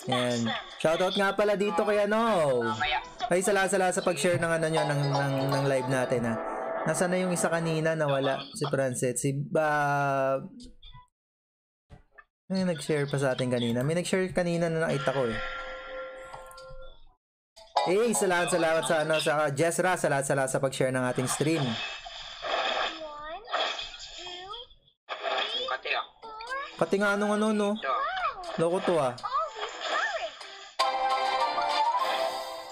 Yan. Shoutout nga pala dito kay ano. Ay, sala sa pag-share ng ano nyo, ng live natin ha. Nasaan na yung isa kanina nawala? Si Francet. May nag-share pa sa atin kanina. May nag-share kanina na nakita ko eh. Hey, salamat sa ano, sa Jessra, salamat sa pag-share ng ating stream. Kati nga anong ano no. Loko to ah.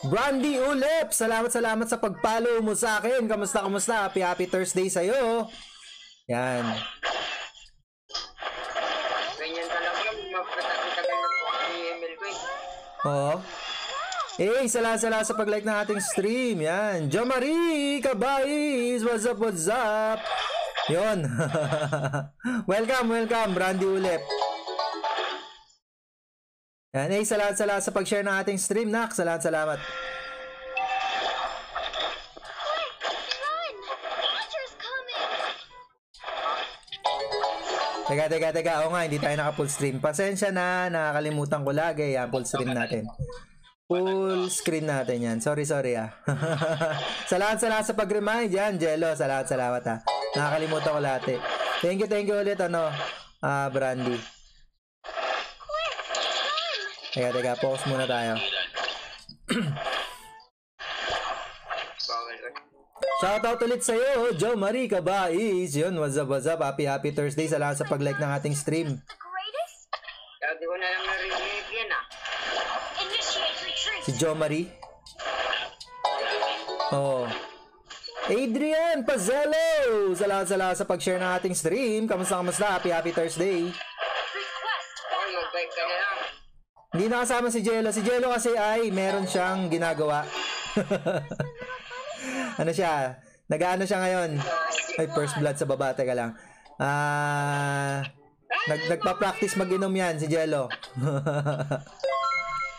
Brandy Ulep, salamat sa pag-follow mo sa akin. Kamusta? Happy Thursday sa'yo. Yan. Ganyan talaga, magpatagal na po ang email ko eh. Oo. Hey, salamat sa pag-like ng ating stream. Yan. Jo Marie Kabais, what's up? Yon. welcome, Brandy Ulep. Yan, hey, salamat sa pag-share ng ating stream, Nak. Salamat. Teka. Oo nga, hindi tayo naka-full stream. Pasensya na, nakakalimutan ko lagi. Yan, full stream natin. Full screen natin yan. Sorry ah. Salamat sa pag-remind. Yan, Jello. Salamat ha. Nakakalimutan ko lahat eh. Thank you ulit, Brandy. Teka, focus muna tayo. Shoutout ulit sa'yo, Jo Marie Kabais. Yun, what's up? Happy Thursday. Salamat sa pag-like ng ating stream. Hindi ko na lang narinig yan ah. Si Jo Marie. Oh. Adrian Pazzello. Salamat sa pag-share ng ating stream. Kamusta? Happy Thursday. Okay, mag-bike ka na lang. Hindi nakasama si Jello. Si Jello kasi ay meron siyang ginagawa. Ano siya? Nag-ano siya ngayon? Ay, first blood sa baba. Teka lang. Nagpa-practice mag-inom yan si Jello.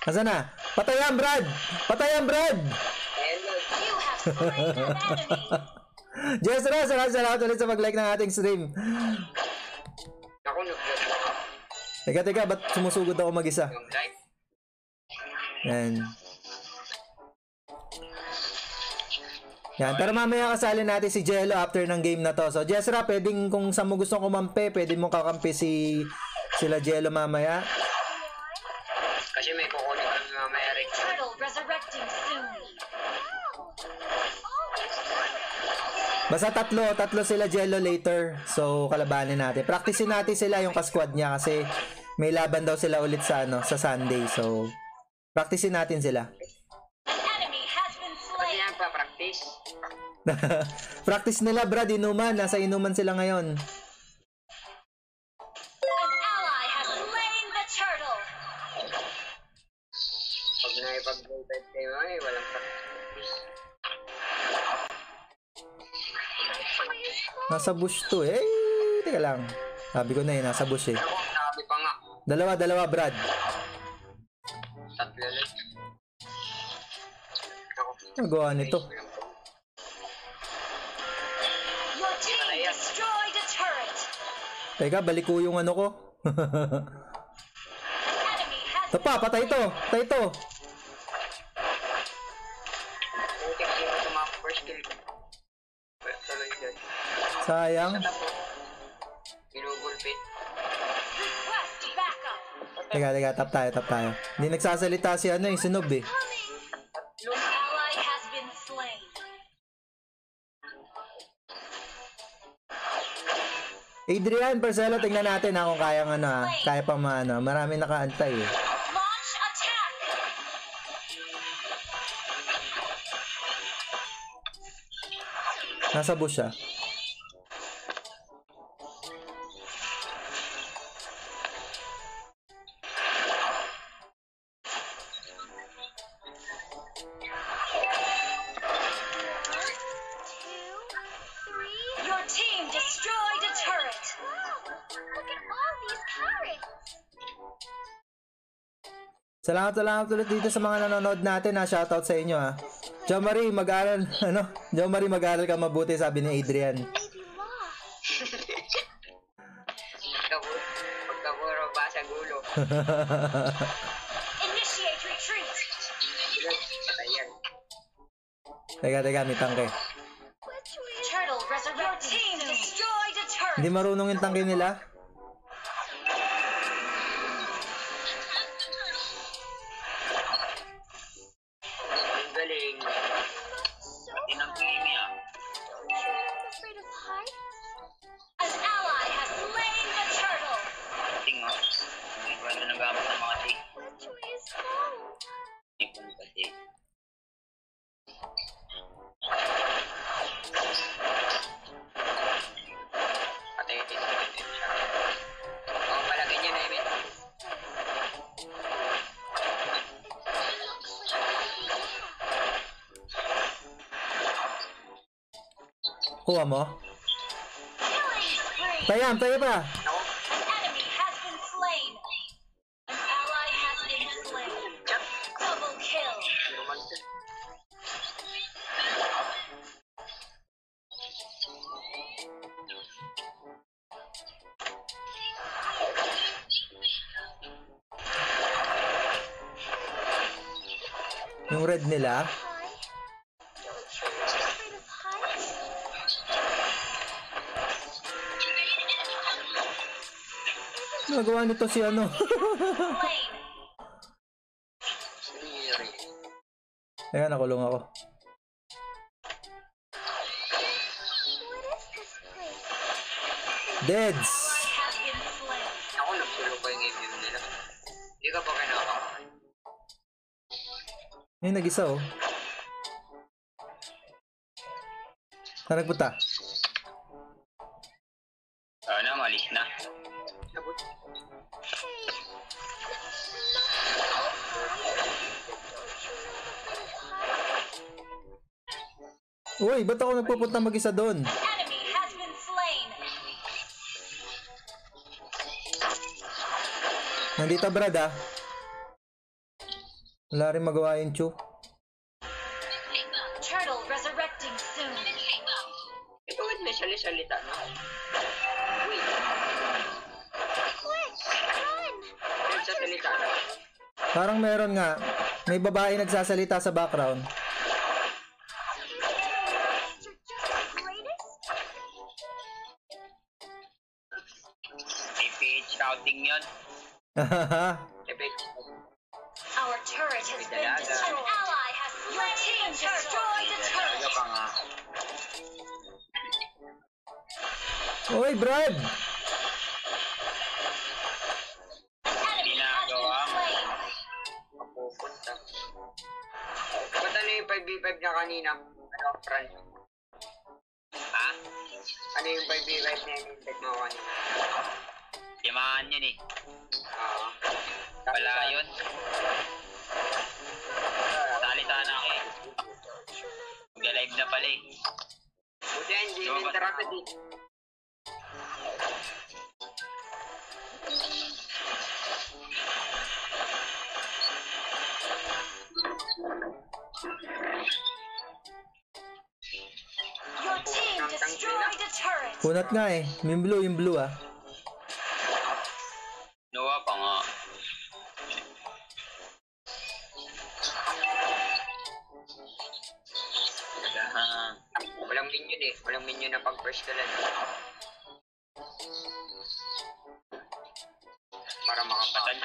Nasaan na? Patayan, Brad! Jessra, salamat ulit sa mag-like ng ating stream. Ako nag-vlog. Teka, ba't sumusugod ako mag-isa? Yan. Pero mamaya kasali natin si Jello after ng game na to. So, Jessra, pwedeng kung saan mo gustong kumampi, pwedeng mong kakampi sila Jello mamaya. Kasi may kukunin kami mamaya rin. Basta tatlo sila Jello later. So, kalabanin natin. Practicein natin sila yung ka-squad niya kasi may laban daw sila ulit sa Sunday. So, practicein natin sila. Kasi yan pa, practice. Practice nila, Brad, inuman. Nasa inuman sila ngayon. Pag naipag-voted kayo ay walang practice. Nasa bush to eh. Teka lang. Sabi ko na nasa bush eh. Sabi pa nga. Dalawa, Brad. Tatlo lang. Nagawa nito. Teka, balik ko yung ano ko. Ito pa, patay ito. Sayang. Teka, tap tayo. Hindi nagsasalita si Sinob eh. Adrian Barcelo, tingnan natin kung kayang kaya pa marami nakaantay eh. Nasa bush siya. Salamat ulit dito sa mga nanonood natin. Shoutout sa inyo ha. Jo Marie, mag-aral Jo Marie, mag-aral ka mabuti, sabi ni Adrian. Pagka puro basag ulo. Initiate retreat. Patay yan. Teka, may tangke. Turtle resurrect. Your team destroyed a turret. Hindi marunong yung tangke nila. Ang galing. Inang game yan. An ally has slain the turtle. Tingnan mo. Hindi ko na nagamit ng mga take. Hindi ko na take. Patay ito. Oo, palagay niya na yun. Kuha mo. Killing spree. Tayo pa. Ako, An enemy has been slain. An ally has been slain. tsak. Double kill. Pero man ito. Yung red nila. Nagawa nito si ano. Slain. Siri. Ayan, nakulong ako. Deads! Ally has been slain. Ako nagsulo ko yung game nila. Hindi ka pa kinakabahan. Ayun, nag-isa oh. Saan nagpunta? Sana, malis na. Sabot. Uy, ba't ako nagpupunta mag-isa doon? Enemy has been slain. Nandito Brad ah. Wala rin magawa yung Chu. Turtle resurrecting soon. Ito wait, may salita na. Wait. Yan sa salita na. Parang meron nga. May babae nagsasalita sa background. APH scouting yun. Effect. Our turret has been destroyed. An ally has slain the turtle. Destroyed a Talaga turret. pa nga. Uy, Brad! An enemy has been Ginagawa. slain. Mapupunta. Ba't ano yung 5v5 na kanina? Ano, Fran? Ha? Ano yung 5v5 na in-invite mo kanina? Limahan yun eh. Oo. Wala yun. Salita na ako eh. Mag-live na pala eh. Buti yan, hindi interrupted eh. Your team destroyed a turret. Kunat nga eh. Yung blue ah. Nawa pa nga. Ah, Walang minion eh. Walang minion na pag first ka lang. Para makapatan.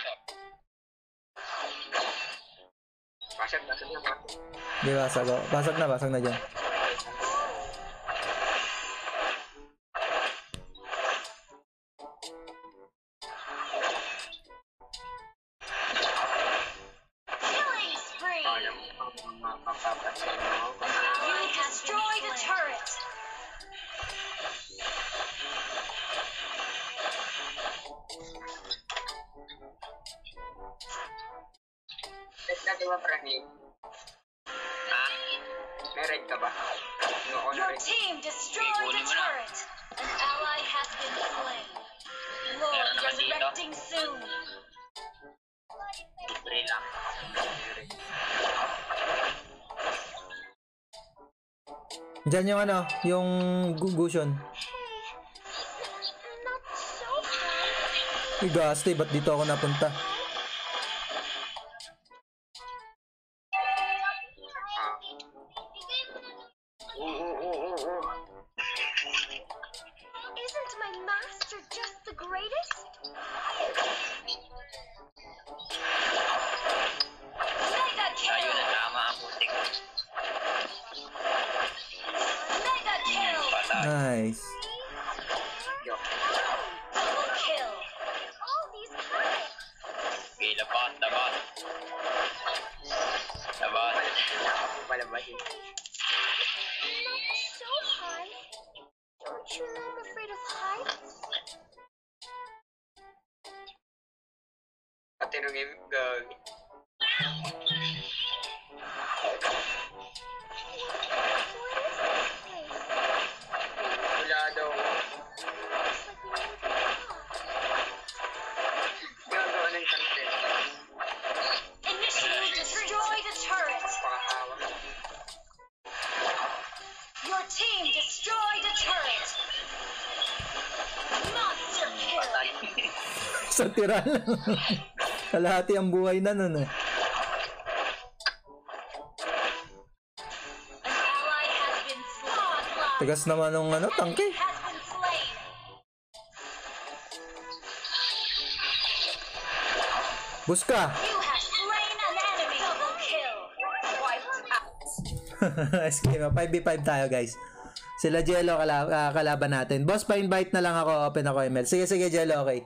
Basag na. Di basag oh. Basag na dyan. Killing spree. Alam mo, makapapasin mo. You destroyed a turret. Red na diba, Franny? ha? May red ka ba? Ano ako na Your red? team destroyed a Kunin mo na. turret. An ally has been slain. Lord Meron naman dito. resurrecting soon. Libre lang. Dyan yung ano, yung Gusion. Uy, gaste, ba't dito ako napunta? Isn't my master just the greatest? Mega Tayo kill! na tama ang putik. Mega kill! Patay. Nice. Double kill! All these habits! Okay, labas, labas. Labas. Palabasin. Not so high. Don't you know I'm afraid of heights? Patinugin gag. What is this place? Wala daw. Looks like we need to talk. Gagawa ng content. Initiate destroy the turret! Pakahawa. Your team destroyed a turret! Monster kill! Patay. Sa tira lang. Kalahati ang buhay na nun eh. An ally has been slain! Tigas naman ng ano, tangke. Has been slain! Buska! You have slain an enemy! Double kill! Wiped out! Escape. 5v5 tayo guys. Sila Jello kalaban natin. Boss, pa-invite na lang ako. Open ako ML. Sige, Jello, okay.